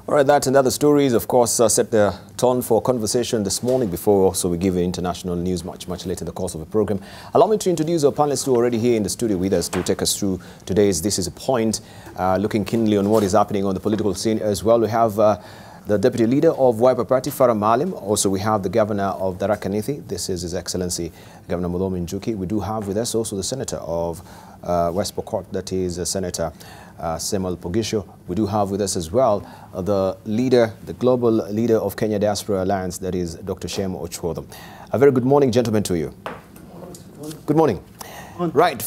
All right, that and other stories, of course, set the tone for conversation this morning before also we give you international news much later in the course of the program. Allow me to introduce our panelists who are already here in the studio with us to take us through today's This Is a Point, looking keenly on what is happening on the political scene as well. We have the Deputy Leader of Wiper Party, Farah Maalim. Also, we have the Governor of Tharaka Nithi. This is His Excellency, Governor Muthoni Njuki. We do have with us also the Senator of West Pokot, that is Senator Samuel Pogisho. We do have with us as well the leader, the global leader of Kenya Diaspora Alliance, that is Dr. Shem Ochwodho. A very good morning, gentlemen, to you. Good morning. Right,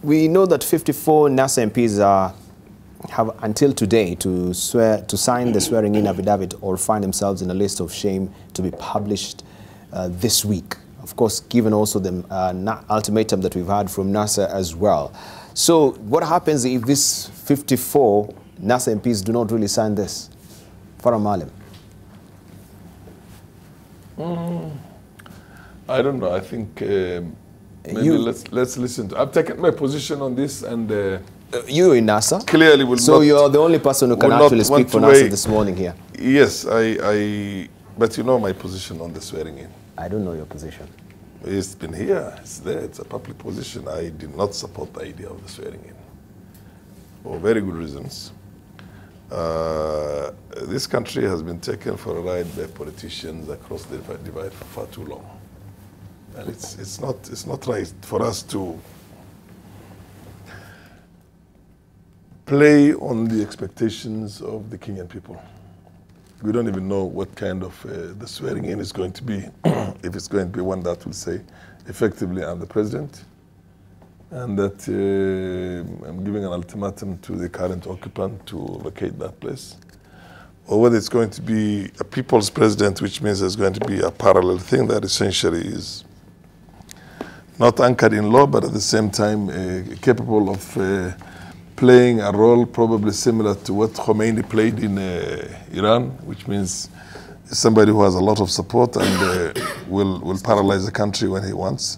we know that 54 NASA MPs have until today to sign the swearing-in affidavit or find themselves in a list of shame to be published this week. Of course, given also the ultimatum that we've had from NASA as well. So what happens if these 54 NASA MPs do not really sign this? Farah Maalim. I don't know. I think maybe let's listen to. I've taken my position on this, and you in NASA clearly will. So you're the only person who can actually speak for NASA this morning here. Yes, but you know my position on the swearing in. I don't know your position. It's been here, it's there, it's a public position. I did not support the idea of the swearing in, for very good reasons. This country has been taken for a ride by politicians across the divide for far too long. And it's not right for us to play on the expectations of the Kenyan people. We don't even know what kind of the swearing in is going to be, if it's going to be one that will say, effectively, I'm the president, and that I'm giving an ultimatum to the current occupant to vacate that place, or whether it's going to be a people's president, which means there's going to be a parallel thing that essentially is not anchored in law, but at the same time capable of playing a role probably similar to what Khomeini played in Iran, which means somebody who has a lot of support and will paralyze the country when he wants.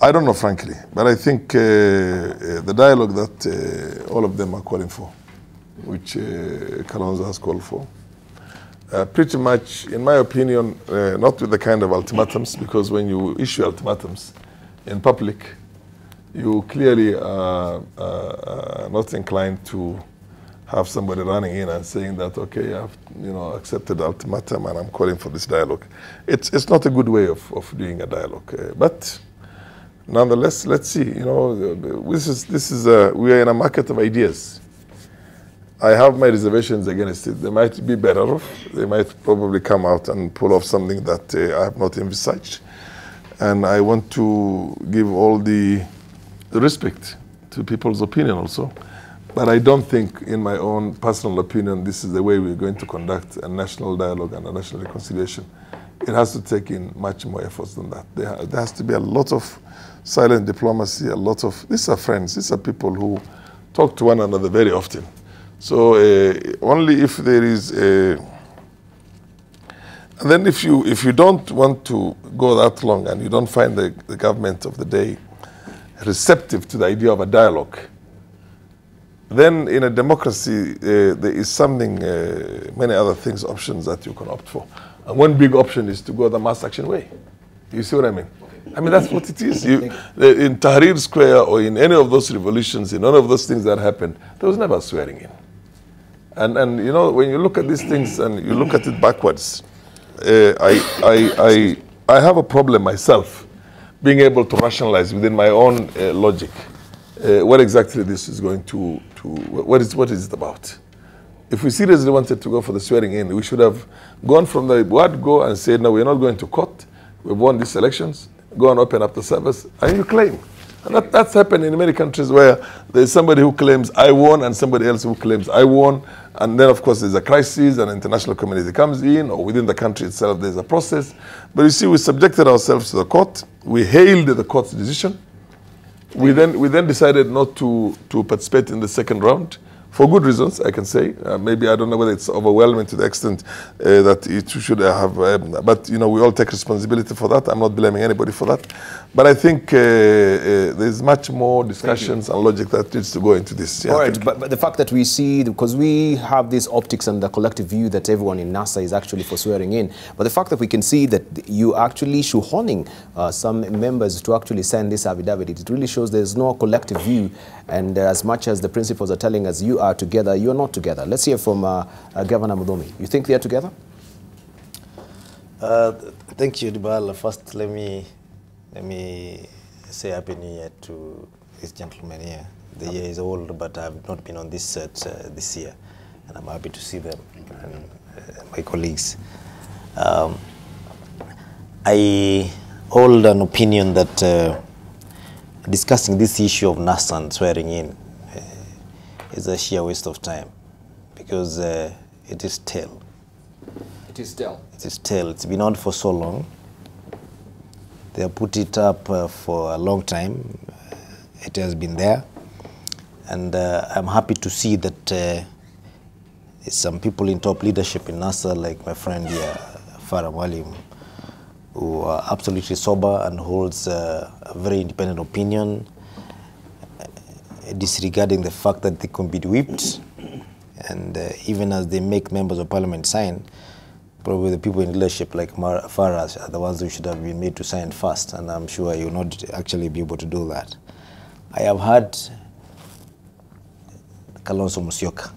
I don't know, frankly, but I think the dialogue that all of them are calling for, which Kalonzo has called for, pretty much, in my opinion, not with the kind of ultimatums, because when you issue ultimatums in public, you clearly are not inclined to have somebody running in and saying that, okay, I've accepted the ultimatum and I'm calling for this dialogue. It's not a good way of doing a dialogue. But nonetheless, let's see. We are in a market of ideas. I have my reservations against it. They might be better off. They might probably come out and pull off something that I have not envisaged. And I want to give all the respect to people's opinion also. But I don't think, in my own personal opinion, this is the way we're going to conduct a national dialogue and a national reconciliation. It has to take in much more efforts than that. There has to be a lot of silent diplomacy, these are friends, these are people who talk to one another very often. So only if there is and then if you don't want to go that long and you don't find the government of the day receptive to the idea of a dialogue, then in a democracy there is something, many other things, options that you can opt for. And one big option is to go the mass action way. You see what I mean? I mean, that's what it is. In Tahrir Square or in any of those revolutions, in all of those things that happened, there was never swearing in. And when you look at these things and you look at it backwards, I have a problem myself being able to rationalize within my own logic what exactly this is going to what is it about? If we seriously wanted to go for the swearing in, we should have gone from the word go and said, no, we're not going to court. We've won these elections. Go and open up the service, and you claim. And that's happened in many countries where there's somebody who claims I won and somebody else who claims I won. And then, of course, there's a crisis, and international community comes in, or within the country itself, there's a process. But you see, we subjected ourselves to the court. We hailed the court's decision. We then decided not to participate in the second round for good reasons, I can say. Maybe I don't know whether it's overwhelming to the extent that it should have, but you know, we all take responsibility for that. I'm not blaming anybody for that. But I think there's much more discussions and logic that needs to go into this. Yeah, all right, but the fact that we see, because we have these optics and the collective view that everyone in NASA is actually for swearing in, but the fact that we can see that you actually shoehorning some members to actually sign this affidavit, it really shows there's no collective view, and as much as the principals are telling us you are together, you're not together. Let's hear from Governor Mudomi. You think they are together? Thank you, Dibala. First, let me say Happy New Year to this gentleman here. The year is old, but I've not been on this set this year, and I'm happy to see them and my colleagues. I hold an opinion that discussing this issue of NASA and swearing in is a sheer waste of time, because it is stale. It is stale. It is stale. It's been on for so long. They have put it up for a long time. It has been there. And I'm happy to see that some people in top leadership in NASA, like my friend here, Farah Mwalim, who are absolutely sober and holds a very independent opinion, disregarding the fact that they can be whipped. And even as they make members of parliament sign, probably the people in leadership like Farah are the ones who should have been made to sign first, and I'm sure you will not actually be able to do that. I have heard Kalonzo Musyoka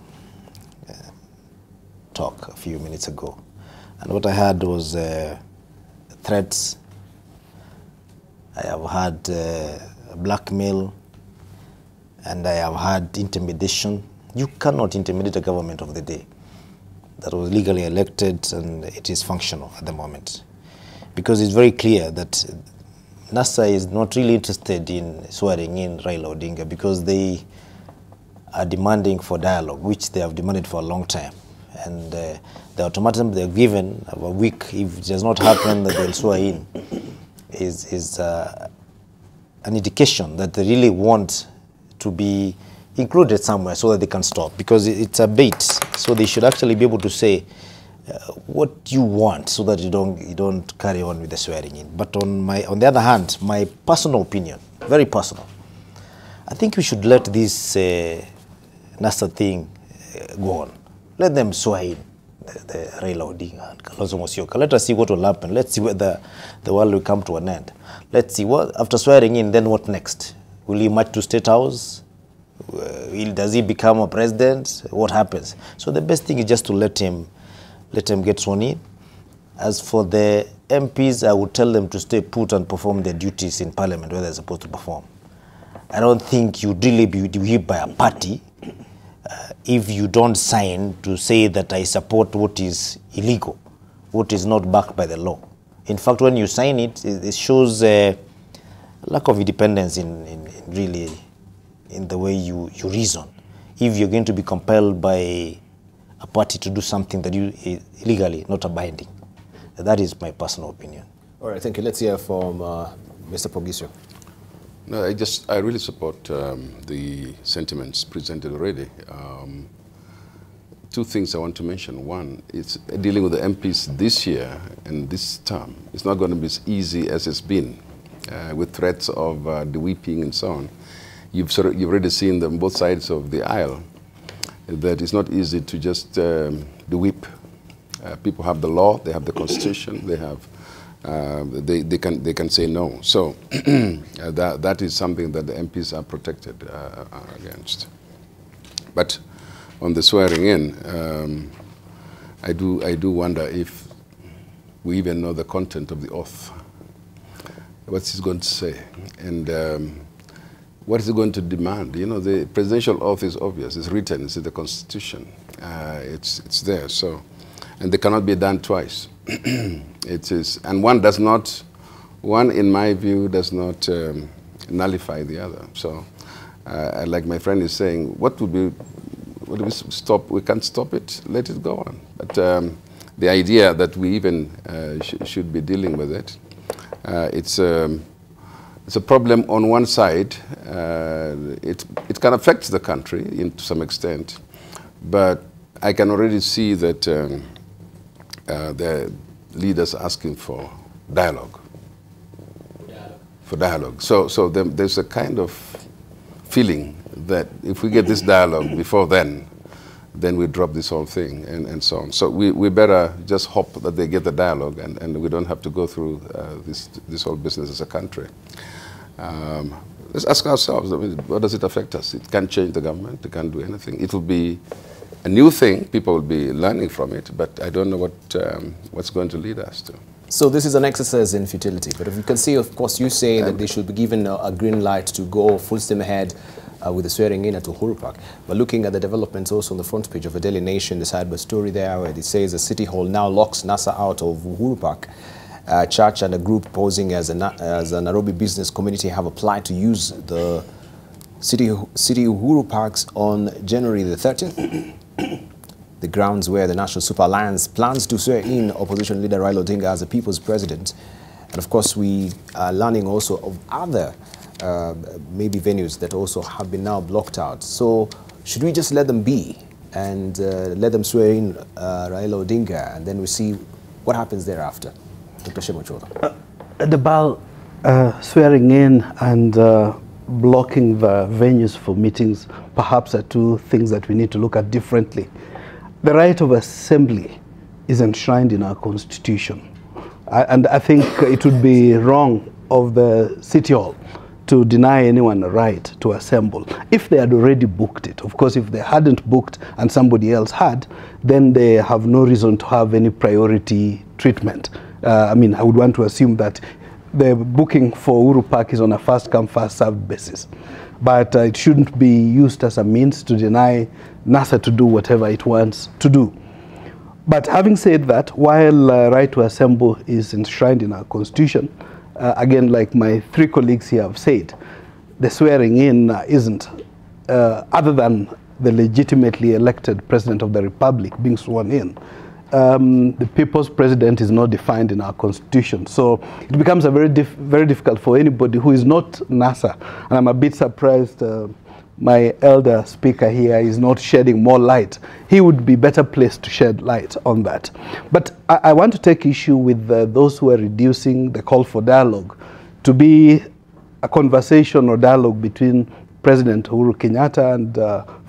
talk a few minutes ago, and what I heard was threats. I have heard blackmail, and I have heard intimidation. You cannot intimidate a government of the day that was legally elected and it is functional at the moment, because it's very clear that NASA is not really interested in swearing in Raila Odinga, because they are demanding for dialogue, which they have demanded for a long time. And the ultimatum they're given of a week, if it does not happen, that they'll swear in, is an indication that they really want to be included somewhere so that they can stop, because it's a bait. So they should actually be able to say what you want, so that you don't carry on with the swearing in. But on the other hand, my personal opinion, very personal, I think we should let this NASA thing go on. Let them swear in the Raila Odinga and Kalonzo Musyoka. Let us see what will happen. Let's see whether the world will come to an end. Let's see what, after swearing in, then what next? Will he march to State House? Does he become a president? What happens? So the best thing is just to let him get sworn in. As for the MPs, I would tell them to stay put and perform their duties in Parliament where they're supposed to perform. I don't think you'd really be whipped by a party if you don't sign to say that I support what is illegal, what is not backed by the law. In fact, when you sign it, it shows a lack of independence in the way you reason. If you're going to be compelled by a party to do something that you illegally, not a binding. That is my personal opinion. All right, thank you. Let's hear from Mr. Pogisio. No, I really support the sentiments presented already. Two things I want to mention. One, it's dealing with the MPs this year and this term. It's not going to be as easy as it's been with threats of the whipping and so on. You've already seen them both sides of the aisle, that it's not easy to just do whip. People have the law, they have the constitution, they have they can say no. So that is something that the MPs are protected against. But on the swearing in, I do wonder if we even know the content of the oath. What's he going to say, and what is he going to demand? You know, the presidential oath is obvious. It's written. It's in the Constitution. It's there. So, and they cannot be done twice. It is, and one, in my view, does not nullify the other. So, like my friend is saying, what do we stop? We can't stop it. Let it go on. But the idea that we even should be dealing with it, it's it's a problem on one side. It can affect the country to some extent, but I can already see that the leaders asking for dialogue. For dialogue. So there's a kind of feeling that if we get this dialogue before then we drop this whole thing and so on. So we better just hope that they get the dialogue and we don't have to go through this whole business as a country. Let's ask ourselves, I mean, what does it affect us? It can't change the government, it can't do anything. It will be a new thing, people will be learning from it, but I don't know what's going to lead us to. So this is an exercise in futility, but if you can see, of course, you say that they should be given a green light to go full steam ahead with the swearing in at Uhuru Park. But looking at the developments also on the front page of the Daily Nation, the sidebar story there where it says the City Hall now locks NASA out of Uhuru Park. Church and a group posing as a Nairobi business community have applied to use the City Uhuru Parks on January the 30th. The grounds where the National Super Alliance plans to swear in opposition leader Raila Odinga as the people's president. And of course, we are learning also of other maybe venues that also have been now blocked out. So should we just let them be and let them swear in Raila Odinga, and then we see what happens thereafter? Dr. Shemochora. About swearing in and blocking the venues for meetings perhaps are two things that we need to look at differently. The right of assembly is enshrined in our constitution. And I think it would be wrong of the City Hall to deny anyone a right to assemble if they had already booked it. Of course, if they hadn't booked and somebody else had, then they have no reason to have any priority treatment. I mean, I would want to assume that the booking for Uhuru Park is on a first-come, first-served basis. But it shouldn't be used as a means to deny NASA to do whatever it wants to do. But having said that, while right to assemble is enshrined in our constitution, again, like my three colleagues here have said, the swearing in isn't, other than the legitimately elected President of the Republic being sworn in, the people's president is not defined in our constitution. So it becomes a very difficult for anybody who is not NASA. And I'm a bit surprised my elder speaker here is not shedding more light. He would be better placed to shed light on that. But I want to take issue with those who are reducing the call for dialogue to be a conversation or dialogue between President Uhuru Kenyatta and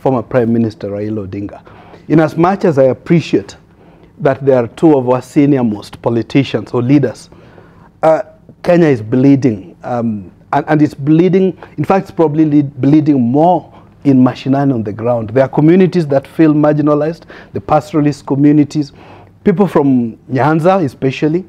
former Prime Minister Raila Odinga. In as much as I appreciate that there are two of our senior-most politicians or leaders, Kenya is bleeding. And it's bleeding, in fact, it's probably bleeding more in mashinani on the ground. There are communities that feel marginalized, the pastoralist communities, people from Nyanza especially,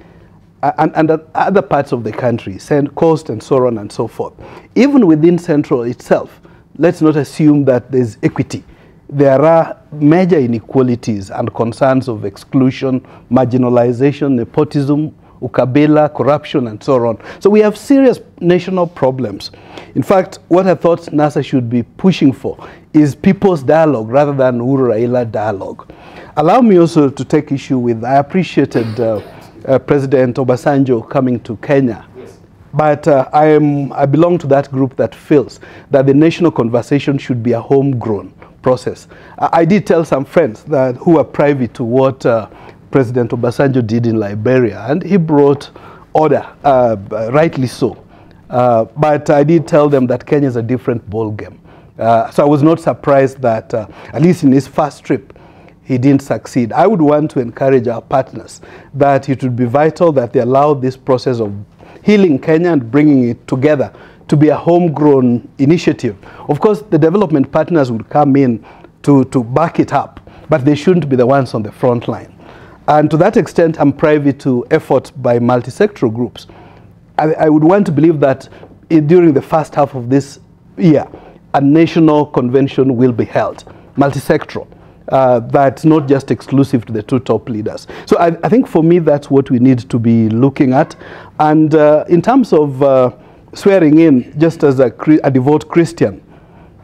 and other parts of the country, coast and so on and so forth. Even within Central itself, let's not assume that there's equity. There are major inequalities and concerns of exclusion, marginalization, nepotism, ukabila, corruption, and so on. So we have serious national problems. In fact, what I thought NASA should be pushing for is people's dialogue rather than Uhuru Raila dialogue. Allow me also to take issue with, I appreciated President Obasanjo coming to Kenya. But I belong to that group that feels that the national conversation should be a homegrown process. I did tell some friends that who are privy to what President Obasanjo did in Liberia, and he brought order, rightly so. But I did tell them that Kenya is a different ball game. So I was not surprised that, at least in his first trip, he didn't succeed. I would want to encourage our partners that it would be vital that they allow this process of healing Kenya and bringing it together to be a homegrown initiative. Of course, the development partners would come in to back it up, but they shouldn't be the ones on the front line. And to that extent, I'm privy to efforts by multi-sectoral groups. I would want to believe that during the first half of this year, a national convention will be held, multi-sectoral. That's not just exclusive to the two top leaders. So I think for me, that's what we need to be looking at. And in terms of swearing in, just as a devout Christian,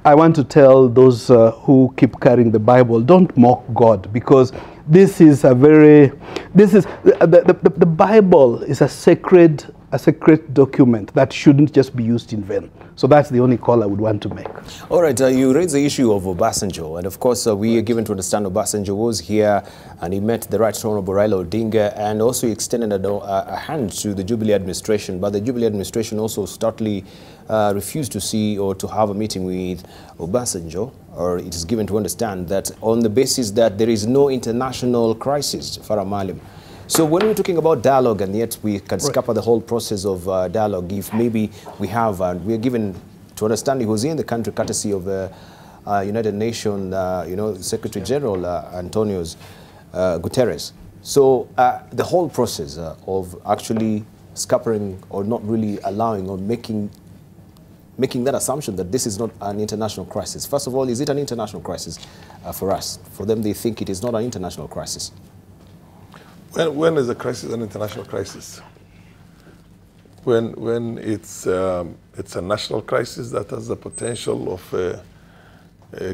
I want to tell those who keep carrying the Bible, don't mock God, because this is a very, the Bible is a sacred a secret document that shouldn't just be used in vain. So that's the only call I would want to make. All right, you raised the issue of Obasanjo, and of course we are given to understand Obasanjo was here and he met the Right Honorable Raila Odinga, and also he extended a hand to the Jubilee administration, but the Jubilee administration also stoutly refused to see or to have a meeting with Obasanjo, or it is given to understand that on the basis that there is no international crisis, Farah Malim. So when we're talking about dialogue, and yet we can scupper the whole process of dialogue, if maybe we have, and we're given to understand he was in the country courtesy of the United Nations, Secretary General Antonio Guterres. So the whole process of actually scuppering or not really allowing or making that assumption that this is not an international crisis. First of all, is it an international crisis for us? For them, they think it is not an international crisis. When is a crisis an international crisis? When it's a national crisis that has the potential of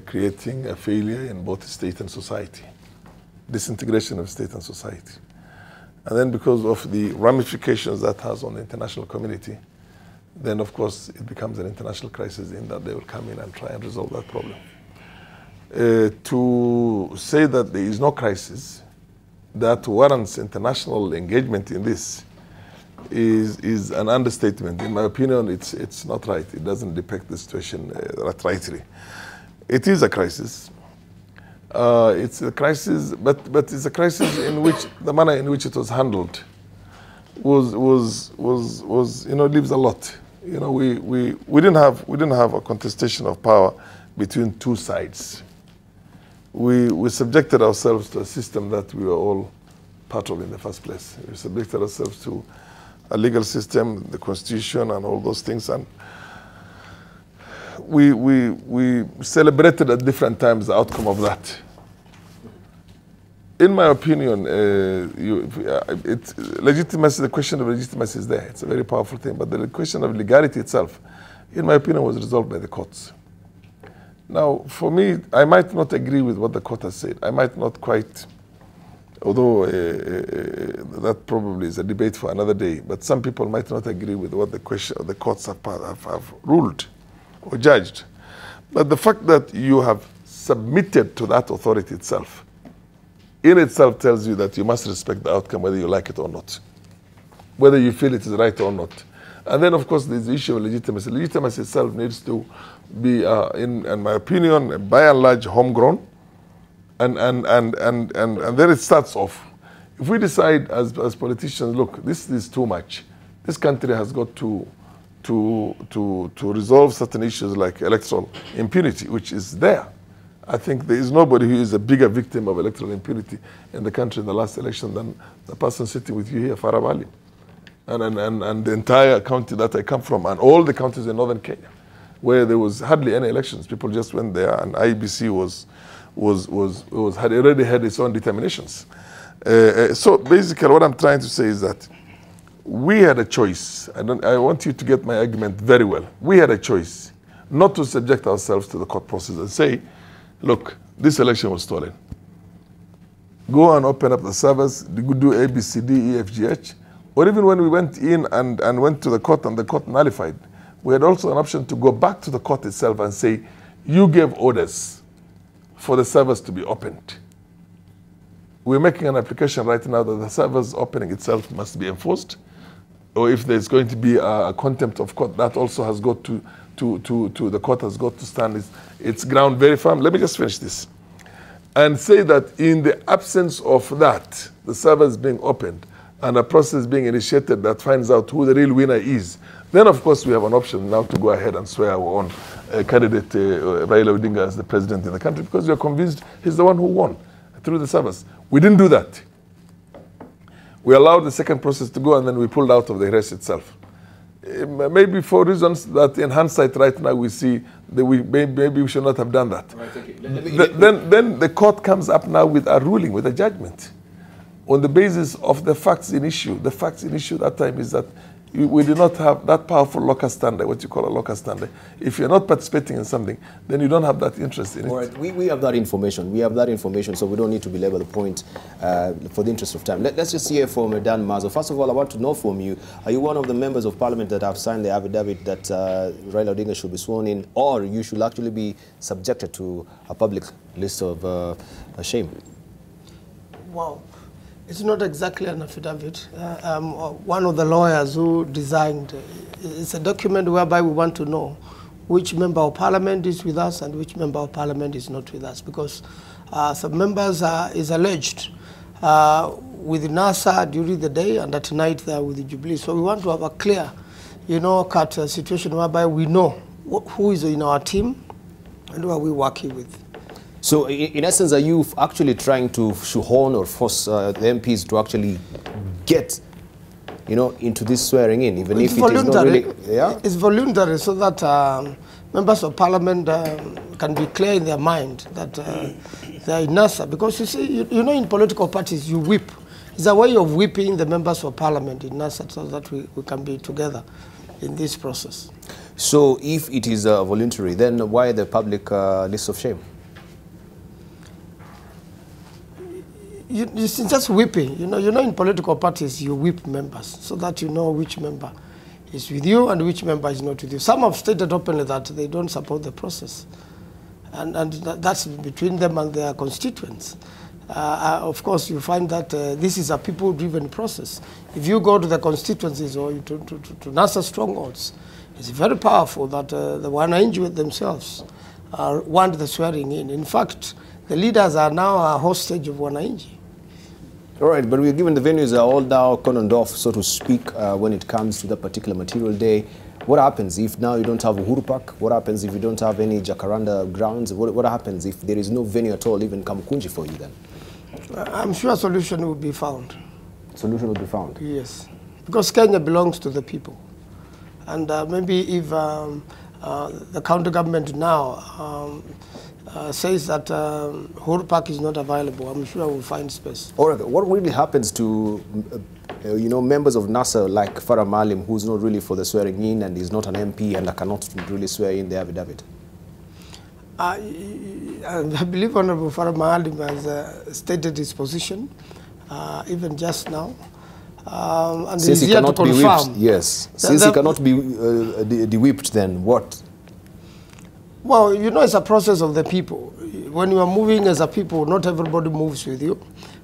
creating a failure in both state and society, disintegration of state and society. And then because of the ramifications that has on the international community, then of course it becomes an international crisis in that they will come in and try and resolve that problem. To say that there is no crisis that warrants international engagement in this is an understatement. In my opinion, it's not right. It doesn't depict the situation rightly. It is a crisis. It's a crisis, but it's a crisis in which the manner in which it was handled was leaves a lot. We didn't have a contestation of power between two sides. We subjected ourselves to a system that we were all part of in the first place. We subjected ourselves to a legal system, the constitution, and all those things, and we celebrated at different times the outcome of that. In my opinion, legitimacy, the question of legitimacy is there. It's a very powerful thing, but the question of legality itself, in my opinion, was resolved by the courts. Now, for me, I might not agree with what the court has said. I might not quite, although that probably is a debate for another day, but some people might not agree with what the courts have ruled or judged. But the fact that you have submitted to that authority itself, in itself tells you that you must respect the outcome whether you like it or not, whether you feel it is right or not. And then, of course, there's the issue of legitimacy. Legitimacy itself needs to be, in my opinion, by and large, homegrown. And there it starts off. If we decide as politicians, look, this is too much. This country has got to resolve certain issues like electoral impunity, which is there. I think there is nobody who is a bigger victim of electoral impunity in the country in the last election than the person sitting with you here, Farah Malim. And the entire county that I come from, and all the counties in northern Kenya, where there was hardly any elections. People just went there, and IEBC had already had its own determinations. So basically, what I'm trying to say is that we had a choice. I want you to get my argument very well. We had a choice not to subject ourselves to the court process and say, look, this election was stolen. Go and open up the servers, do A, B, C, D, E, F, G, H. Or even when we went in and went to the court and the court nullified, we had also an option to go back to the court itself and say, you gave orders for the servers to be opened. We're making an application right now that the servers opening itself must be enforced, or if there's going to be a contempt of court, that also has got to the court has got to stand its ground very firm. Let me just finish this and say that in the absence of that, the servers being opened, and a process being initiated that finds out who the real winner is, then of course we have an option now to go ahead and swear our own candidate, Raila Odinga, as the president in the country, because we are convinced he's the one who won through the servers. We didn't do that. We allowed the second process to go, and then we pulled out of the race itself. Maybe for reasons that in hindsight right now we see that maybe we should not have done that. Right, then the court comes up now with a ruling, with a judgment, on the basis of the facts in issue. The facts in issue that time is that We do not have that powerful locus standi, what you call a locus standi. If you're not participating in something, then you don't have that interest in it. All right, we have that information. We have that information, so we don't need to belabor the point for the interest of time. Let's just hear from Dan Mazo. First of all, I want to know from you, are you one of the members of parliament that have signed the affidavit that Raila Odinga should be sworn in, or you should actually be subjected to a public list of shame? Wow. It's not exactly an affidavit. One of the lawyers who designed it's a document whereby we want to know which member of parliament is with us and which member of parliament is not with us, because some members is alleged with NASA during the day and at night they are with the Jubilee. So we want to have a clear, cut situation whereby we know who is in our team and who are we working with. So, in essence, are you actually trying to shoehorn or force the MPs to actually get, into this swearing in, even if it is not really... Yeah? It's voluntary, so that members of parliament can be clear in their mind that they are in NASA. Because you see, in political parties, you whip. It's a way of whipping the members of parliament in NASA so that we can be together in this process. So, if it is voluntary, then why the public list of shame? It's just whipping. In political parties, you whip members so that you know which member is with you and which member is not with you. Some have stated openly that they don't support the process. And that's between them and their constituents. Of course, you find that this is a people-driven process. If you go to the constituencies or to NASA strongholds, it's very powerful that the Wananchi themselves want the swearing in. In fact, the leaders are now a hostage of Wananchi. All right, but we're given the venues are all now cordoned off, so to speak, when it comes to that particular material day. What happens if now you don't have Uhuru Park? What happens if you don't have any Jacaranda grounds? What happens if there is no venue at all, even Kamukunji for you then? I'm sure a solution will be found. Solution will be found? Yes, because Kenya belongs to the people. And maybe if the county government now says that Uhuru Park is not available, I'm sure we'll find space. All right, what really happens to, members of NASA like Farah Maalim, who's not really for the swearing in and is not an MP and cannot really swear in the affidavit? I believe Honorable Farah Maalim has stated his position, even just now. And since he's he here cannot to be confirm. whipped, yes. Since he cannot be de-whipped, then what? Well, it's a process of the people. When you are moving as a people, not everybody moves with you.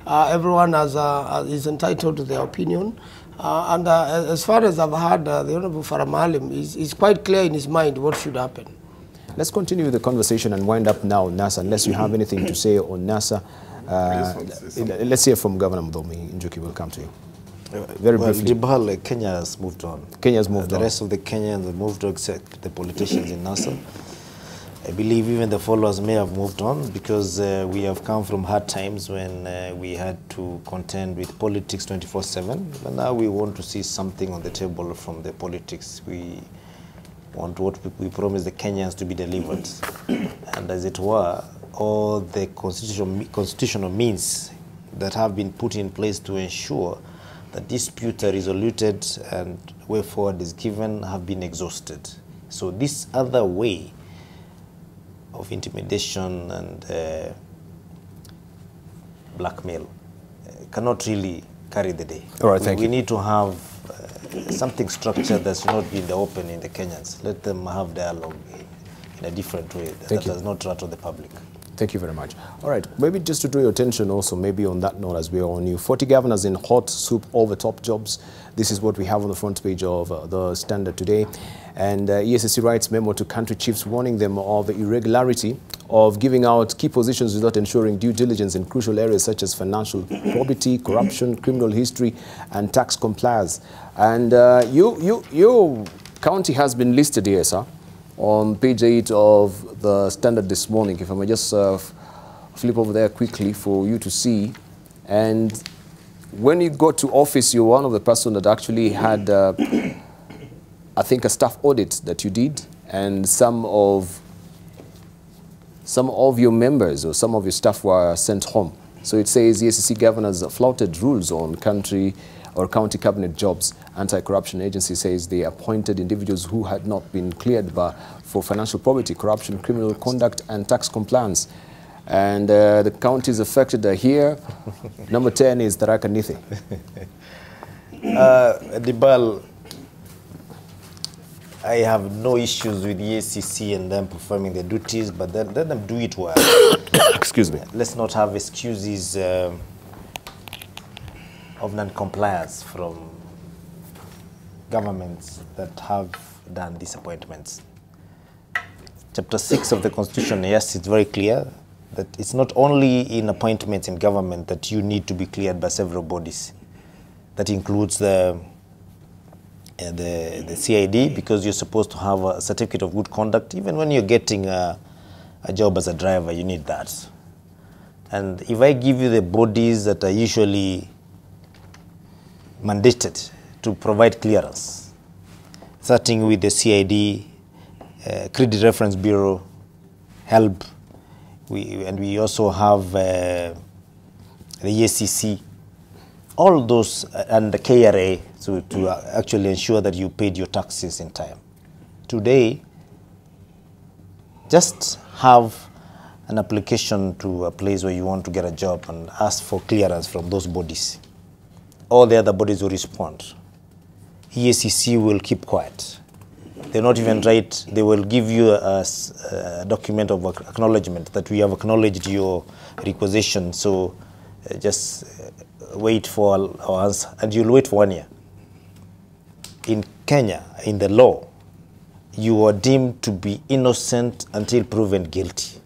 Everyone is entitled to their opinion. And as far as I've heard, the Honorable Farah Maalim is quite clear in his mind what should happen. Let's continue the conversation and wind up now, NASA, unless you have anything to say on NASA. Let's hear from Governor Mudhomi. Njuki, will come to you. Very briefly. Jibal, Kenya has moved on. Kenya has moved on. The rest of the Kenyans have moved on, except the politicians in NASA. I believe even the followers may have moved on because we have come from hard times when we had to contend with politics 24/7. But now we want to see something on the table from the politics. We want what we promised the Kenyans to be delivered. And as it were, all the constitutional means that have been put in place to ensure that disputes are resoluted and way forward is given have been exhausted. So this other way of intimidation and blackmail cannot really carry the day. All right, thank you. We need to have something structured that's not been the open in the Kenyans. Let them have dialogue in a different way that does not rattle the public. Thank you very much. All right, maybe just to draw your attention also, maybe on that note as we are on you, 40 governors in hot soup over top jobs. This is what we have on the front page of the Standard today. And ESSC writes memo to country chiefs warning them of the irregularity of giving out key positions without ensuring due diligence in crucial areas such as financial probity, corruption, criminal history, and tax compliance. And your county has been listed here, sir, on page 8 of the Standard this morning. If I may just flip over there quickly for you to see. And when you got to office, you're one of the person that actually had, I think, a staff audit that you did, and some of your members or some of your staff were sent home. So it says ESSC governors flouted rules on country or county cabinet jobs. Anti-corruption agency says they appointed individuals who had not been cleared for financial probity, corruption, criminal conduct, and tax compliance. And the counties affected are here. Number 10 is Tharaka Nithi. Dibal, I have no issues with the ACC and them performing their duties, but let them do it well. Excuse me. Let's not have excuses of non-compliance from governments that have done disappointments. Chapter 6 of the Constitution, yes, it's very clear that it's not only in appointments in government that you need to be cleared by several bodies. That includes the CID, because you're supposed to have a certificate of good conduct. Even when you're getting a job as a driver, you need that. And if I give you the bodies that are usually mandated to provide clearance, starting with the CID, Credit Reference Bureau, HELB, and we also have the ACC, all those, and the KRA, to actually ensure that you paid your taxes in time. Today, just have an application to a place where you want to get a job and ask for clearance from those bodies. All the other bodies will respond. EACC will keep quiet. They're not even right. They will give you a document of acknowledgement that we have acknowledged your requisition, so just wait for our answer, and you'll wait for 1 year. In Kenya, in the law, you are deemed to be innocent until proven guilty.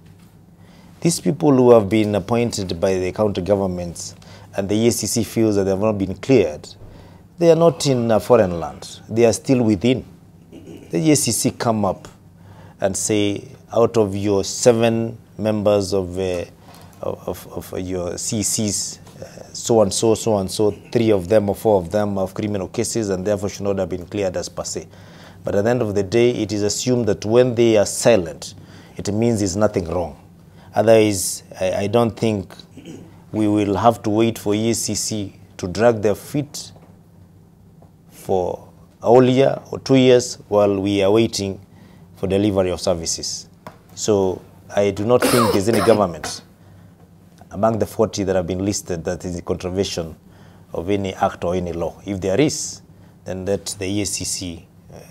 These people who have been appointed by the county governments and the EACC feels that they have not been cleared, they are not in a foreign land. They are still within. The EACC come up and say, out of your 7 members of your CCs, so and so, 3 of them or 4 of them have criminal cases and therefore should not have been cleared as per se. But at the end of the day, it is assumed that when they are silent, it means there's nothing wrong. Otherwise, I don't think we will have to wait for EACC to drag their feet for a whole year or 2 years while we are waiting for delivery of services. So I do not think there's any government among the 40 that have been listed that is in contravention of any act or any law. If there is, then let the EACC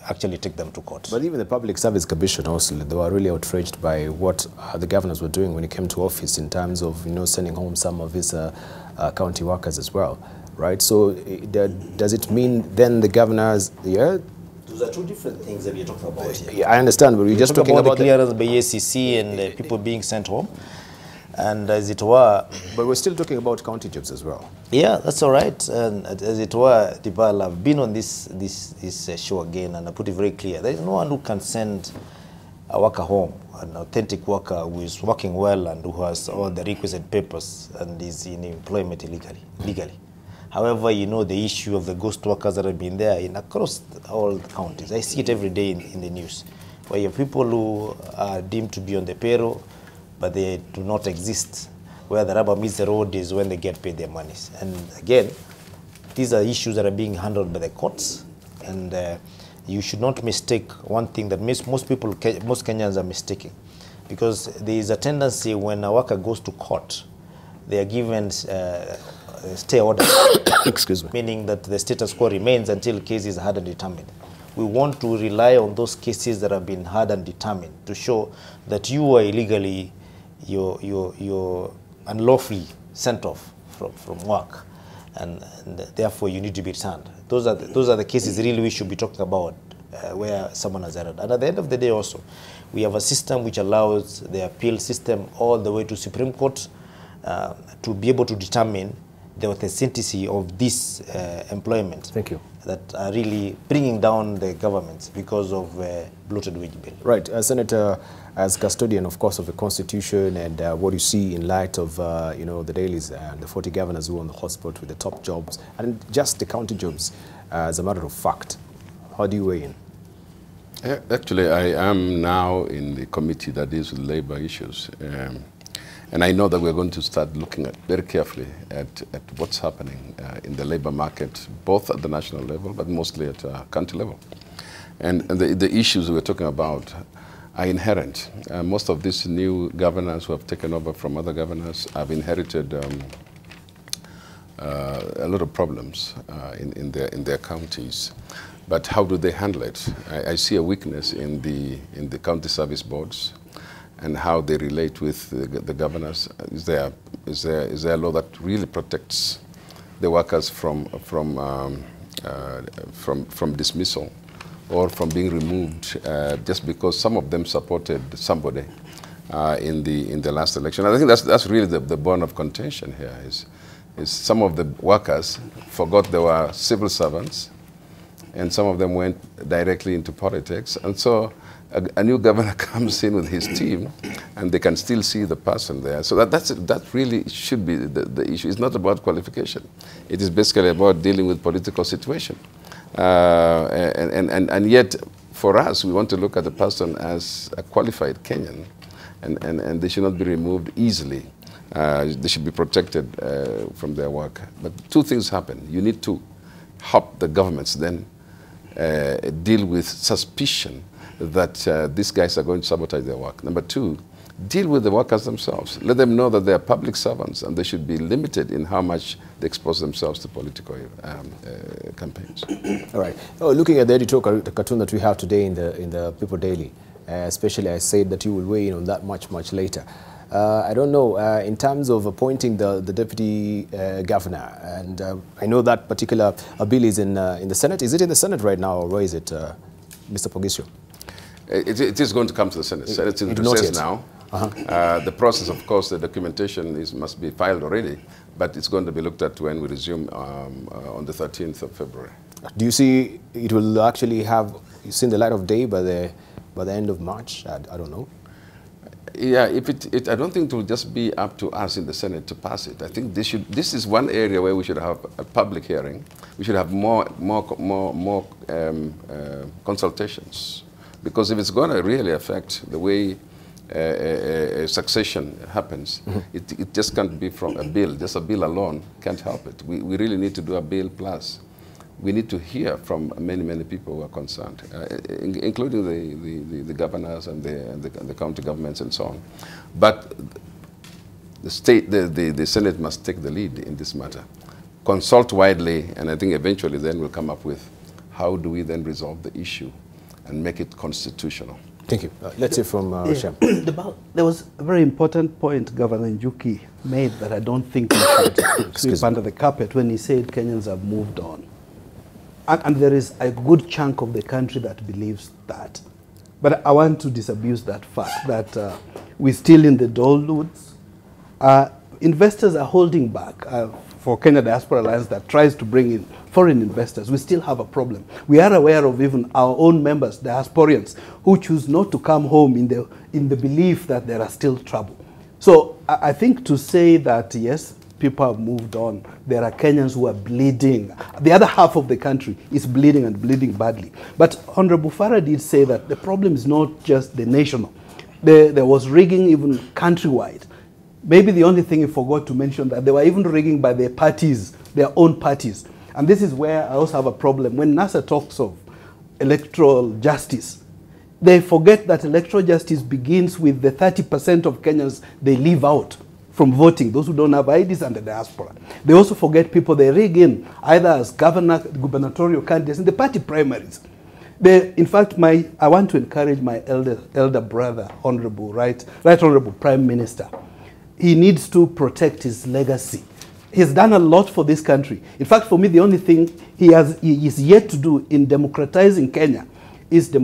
actually take them to court. But even the Public Service Commission also, they were really outraged by what the governors were doing when he came to office in terms of, sending home some of his county workers as well, right? So does it mean then the governors, Those are 2 different things that we're talking about here. Yeah, I understand, but we're just talking about the clearance by EACC and people being sent home. And as it were... But we're still talking about county jobs as well. Yeah, that's all right. And as it were, Dibal, I've been on this show again, and I put it very clear. There is no one who can send a worker home, an authentic worker who is working well and who has all the requisite papers and is in employment legally. However, the issue of the ghost workers that have been there across all the counties. I see it every day in the news, where you have people who are deemed to be on the payroll, but they do not exist. Where the rubber meets the road is when they get paid their monies. And again, these are issues that are being handled by the courts, and you should not mistake one thing that most Kenyans are mistaking, because there is a tendency when a worker goes to court, they are given stay order, excuse me, meaning that the status quo remains until cases are heard and determined. We want to rely on those cases that have been heard and determined to show that you are illegally, you're unlawfully sent off from work, and therefore you need to be returned. Those are the cases really we should be talking about, where someone has erred. And at the end of the day also, we have a system which allows the appeal system all the way to Supreme Court to be able to determine the authenticity of this employment. Thank you. That are really bringing down the governments because of bloated wage bill. Right. Senator, as custodian, of course, of the Constitution and what you see in light of, the dailies and the 40 governors who are on the hotspot with the top jobs and just the county jobs, as a matter of fact, how do you weigh in? Actually, I am now in the committee that deals with labor issues. And I know that we're going to start looking at very carefully at what's happening in the labor market, both at the national level, but mostly at county level. And the issues we're talking about are inherent. Most of these new governors who have taken over from other governors have inherited a lot of problems in their counties. But how do they handle it? I see a weakness in the county service boards and how they relate with the governors. Is there a law that really protects the workers from dismissal or from being removed just because some of them supported somebody in the last election? I think that's really the bone of contention here. Is some of the workers forgot they were civil servants, and some of them went directly into politics. And so a new governor comes in with his team, and they can still see the person there. So that really should be the issue. It's not about qualification. It is basically about dealing with political situation. And yet, for us, we want to look at the person as a qualified Kenyan, and they should not be removed easily. They should be protected from their work. But two things happen. You need to help the governments then deal with suspicion that these guys are going to sabotage their work. Number two, deal with the workers themselves. Let them know that they are public servants and they should be limited in how much they expose themselves to political campaigns. All right. Oh, looking at the editorial cartoon that we have today in the People Daily, especially I said that you will weigh in on that much later. I don't know, in terms of appointing the deputy governor, and I know that particular bill is in the Senate. Is it in the Senate right now, or where is it, Mr. Pogisio? It is going to come to the Senate. It's in process now. The process, of course, the documentation must be filed already, but it's going to be looked at when we resume on the 13th of February. Do you see it will actually have seen the light of day by the end of March? I don't know. Yeah, I don't think it will just be up to us in the Senate to pass it. I think this is one area where we should have a public hearing. We should have more consultations, because if it's going to really affect the way succession happens, it just can't be from a bill. Just a bill alone can't help it. We really need to do a bill plus. We need to hear from many people who are concerned, including the governors and the county governments and so on. But the Senate must take the lead in this matter. Consult widely, and I think eventually then we'll come up with how do we then resolve the issue and make it constitutional. Thank you. Let's hear from Shem. There was a very important point Governor Njuki made that I don't think we should sweep under the carpet when he said Kenyans have moved on. And there is a good chunk of the country that believes that. But I want to disabuse that fact that we're still in the doldrums. Investors are holding back. For Kenya Diaspora Alliance that tries to bring in foreign investors, we still have a problem. We are aware of even our own members, diasporians, who choose not to come home in the belief that there are still trouble. So I think to say that, yes, people have moved on. There are Kenyans who are bleeding. The other half of the country is bleeding and bleeding badly. But Honorable Farah did say that the problem is not just the national. There was rigging even countrywide. Maybe the only thing he forgot to mention that they were even rigging by their parties, their own parties. And this is where I also have a problem. When NASA talks of electoral justice, they forget that electoral justice begins with the 30% of Kenyans they leave out from voting, those who don't have IDs and the diaspora. They also forget people they rig in, either as gubernatorial candidates in the party primaries. In fact, I want to encourage my elder brother, Right Honorable Prime Minister. He needs to protect his legacy. He's done a lot for this country. In fact, for me, the only thing he is yet to do in democratizing Kenya is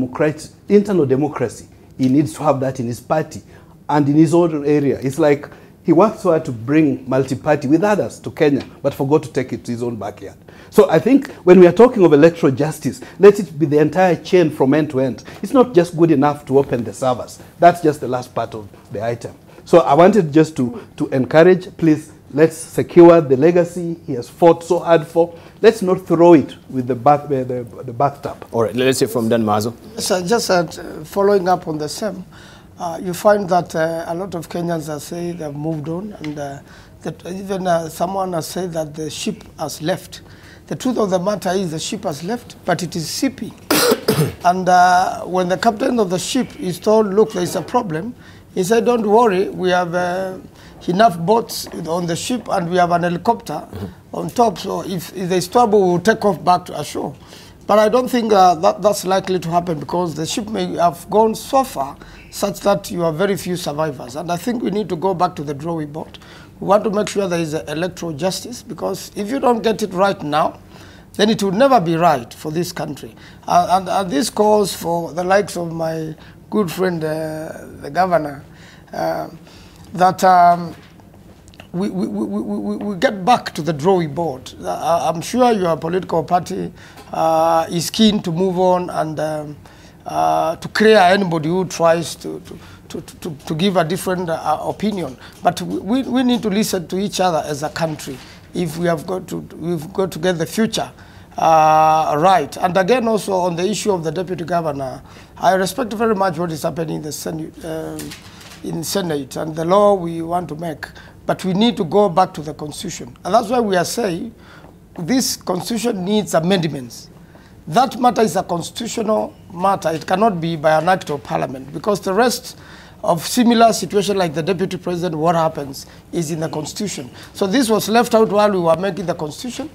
internal democracy. He needs to have that in his party and in his own area. It's like he worked so hard to bring multi-party with others to Kenya, but forgot to take it to his own backyard. So I think when we are talking of electoral justice, let it be the entire chain from end to end. It's not just good enough to open the servers. That's just the last part of the item. So I wanted just to encourage, please, let's secure the legacy he has fought so hard for. Let's not throw it with the bathtub. All right, let's hear from Dan Mazo. So just following up on the same, you find that a lot of Kenyans are saying they've moved on, and that even someone has said that the ship has left. The truth of the matter is the ship has left, but it is seeping. And when the captain of the ship is told, look, there is a problem, he said, don't worry, we have enough boats on the ship and we have an helicopter on top, so if there's trouble, we'll take off back to ashore. But I don't think that's likely to happen, because the ship may have gone so far such that you have very few survivors. And I think we need to go back to the drawing board. We want to make sure there is electoral justice, because if you don't get it right now, then it will never be right for this country. And this calls for the likes of my good friend, the governor, that we get back to the drawing board. I'm sure your political party is keen to move on and to clear anybody who tries to give a different opinion. But we need to listen to each other as a country if we've got to get the future right. And again, also on the issue of the deputy governor, I respect very much what is happening in the Senate and the law we want to make. But we need to go back to the Constitution. And that's why we are saying this Constitution needs amendments. That matter is a constitutional matter. It cannot be by an act of Parliament, because the rest of similar situation like the Deputy President, what happens is in the Constitution. So this was left out while we were making the Constitution.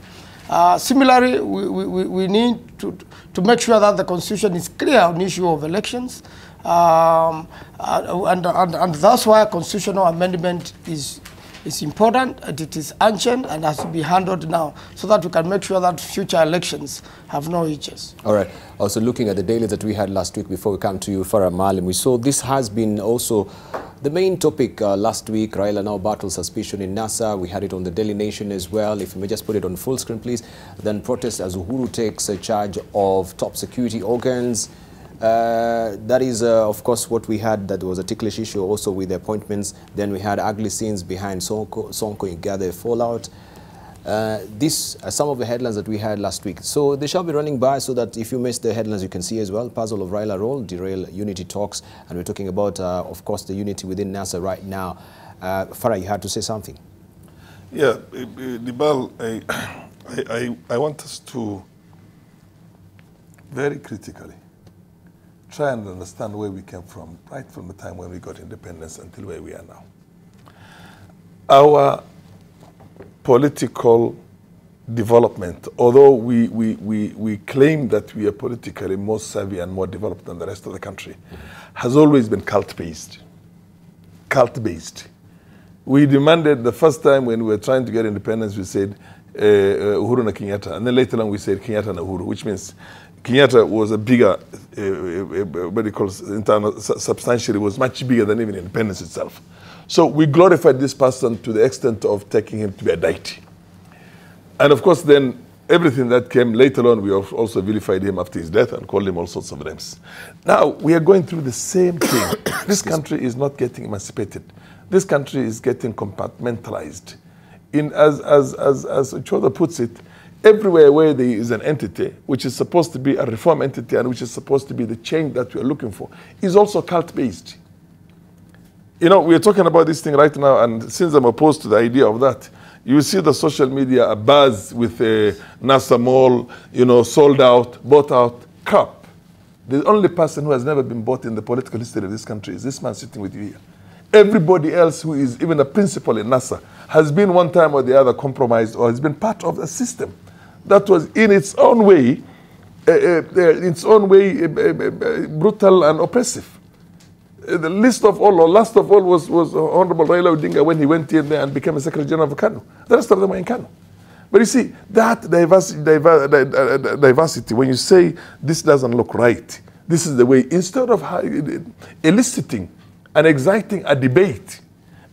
Similarly, we need to make sure that the Constitution is clear on the issue of elections. And that's why a constitutional amendment is important, and it is urgent and has to be handled now, so that we can make sure that future elections have no hitches. All right. Also looking at the daily that we had last week, before we come to you, Farah Maalim, we saw this has been also the main topic last week. Raila now battles suspicion in NASA. We had it on the Daily Nation as well. If you may just put it on full screen, please. Then protest as Uhuru takes charge of top security organs. That is, of course, what we had. That was a ticklish issue also with the appointments. Then we had ugly scenes behind Sonko in Gather Fallout. These are some of the headlines that we had last week. So they shall be running by, so that if you missed the headlines, you can see as well. Puzzle of Raila role, derail unity talks. And we're talking about, of course, the unity within NASA right now. Farah, you had to say something. Yeah, Dibal, I want us to very critically try and understand where we came from, right from the time when we got independence until where we are now. Our political development, although we claim that we are politically more savvy and more developed than the rest of the country, has always been cult-based. Cult-based. We demanded, the first time when we were trying to get independence, we said Uhuru na Kenyatta, and then later on we said Kenyatta na Uhuru, which means Kenyatta was a bigger, what he calls internal, substantially was much bigger than even independence itself. So we glorified this person to the extent of taking him to be a deity. And of course then everything that came later on, we also vilified him after his death and called him all sorts of names. Now we are going through the same thing. This country is not getting emancipated. This country is getting compartmentalized. As Choda puts it, everywhere where there is an entity which is supposed to be a reform entity and which is supposed to be the change that we are looking for is also cult-based. You know, we are talking about this thing right now, and since I'm opposed to the idea of that, you see the social media abuzz with a NASA mall, you know, sold out, bought out, crap. The only person who has never been bought in the political history of this country is this man sitting with you here. Everybody else who is even a principal in NASA has been one time or the other compromised or has been part of a system that was in its own way, brutal and oppressive. The least of all, or last of all, was Honorable Raila Odinga when he went in there and became a Secretary General of Kano. The rest of them were in Kano. But you see, that diversity, when you say this doesn't look right, this is the way, instead of eliciting and exciting a debate,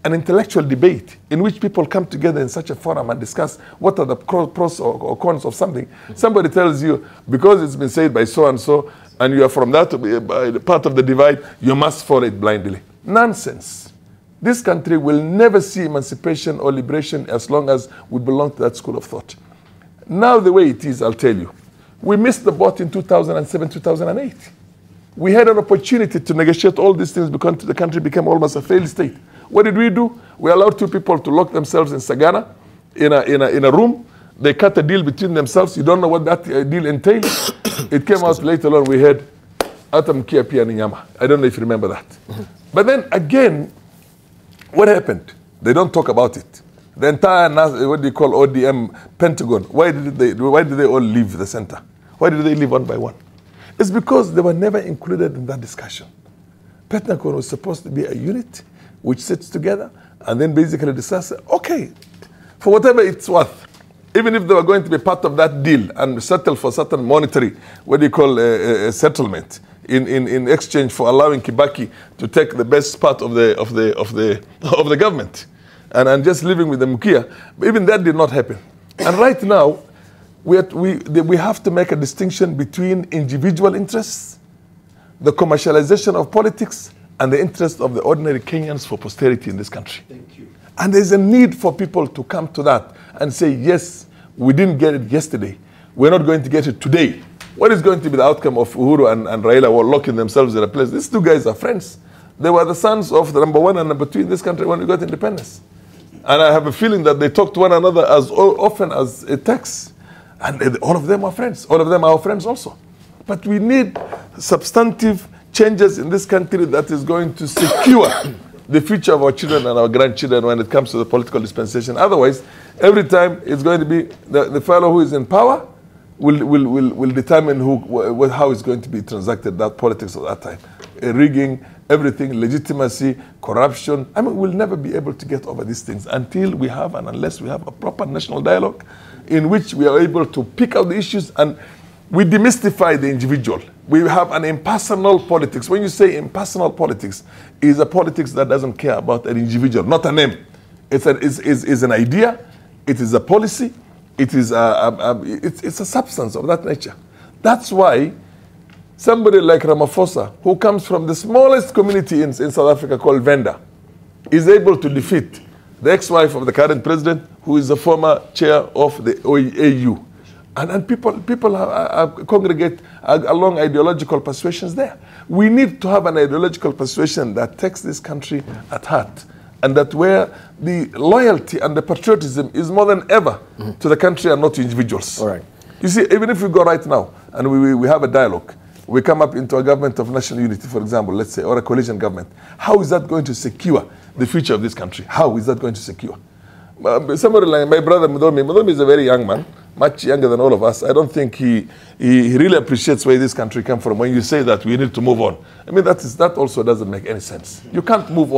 an intellectual debate in which people come together in such a forum and discuss what are the pros or cons of something. Somebody tells you, because it's been said by so-and-so, and you are from that part of the divide, you must follow it blindly. Nonsense. This country will never see emancipation or liberation as long as we belong to that school of thought. Now the way it is, I'll tell you, we missed the boat in 2007, 2008. We had an opportunity to negotiate all these things because the country became almost a failed state. What did we do? We allowed 2 people to lock themselves in Sagana in a room. They cut a deal between themselves. You don't know what that deal entails. It came out later on. We had Atam Kia Pia Ninyama. I don't know if you remember that. But then again, what happened? They don't talk about it. The entire, what do you call ODM Pentagon, why did they all leave the center? Why did they leave one by one? It's because they were never included in that discussion. Pentagon was supposed to be a unit which sits together and then basically decides, okay, for whatever it's worth, even if they were going to be part of that deal and settle for certain monetary, what do you call a settlement, in exchange for allowing Kibaki to take the best part of the government, and just living with the Mukia, but even that did not happen. And right now, we have to make a distinction between individual interests, the commercialization of politics, and the interest of the ordinary Kenyans for posterity in this country. Thank you. And there's a need for people to come to that and say, yes, we didn't get it yesterday. We're not going to get it today. What is going to be the outcome of Uhuru and Raila were locking themselves in a place? These 2 guys are friends. They were the sons of the number 1 and number 2 in this country when we got independence. And I have a feeling that they talk to one another as often as it takes. And all of them are friends. All of them are our friends also. But we need substantive changes in this country that is going to secure the future of our children and our grandchildren when it comes to the political dispensation. Otherwise, every time it's going to be the fellow who is in power will determine how it's going to be transacted, that politics of that time. Rigging, everything, legitimacy, corruption. I mean, we'll never be able to get over these things until we have, and unless we have a proper national dialogue in which we are able to pick out the issues and we demystify the individual. We have an impersonal politics. When you say impersonal politics, is a politics that doesn't care about an individual, not a name. It's an idea, it is a policy, it's a substance of that nature. That's why somebody like Ramaphosa, who comes from the smallest community in South Africa called Venda, is able to defeat the ex-wife of the current president, who is the former chair of the AU. And people congregate along ideological persuasions there. We need to have an ideological persuasion that takes this country at heart, and that where the loyalty and the patriotism is more than ever to the country and not to individuals. All right. You see, even if we go right now and we have a dialogue, we come up into a government of national unity, for example, let's say, or a coalition government, how is that going to secure the future of this country? How is that going to secure? Somebody like my brother Mudomi is a very young man, much younger than all of us. I don't think he really appreciates where this country came from when you say that we need to move on. I mean, that also doesn't make any sense. You can't move on.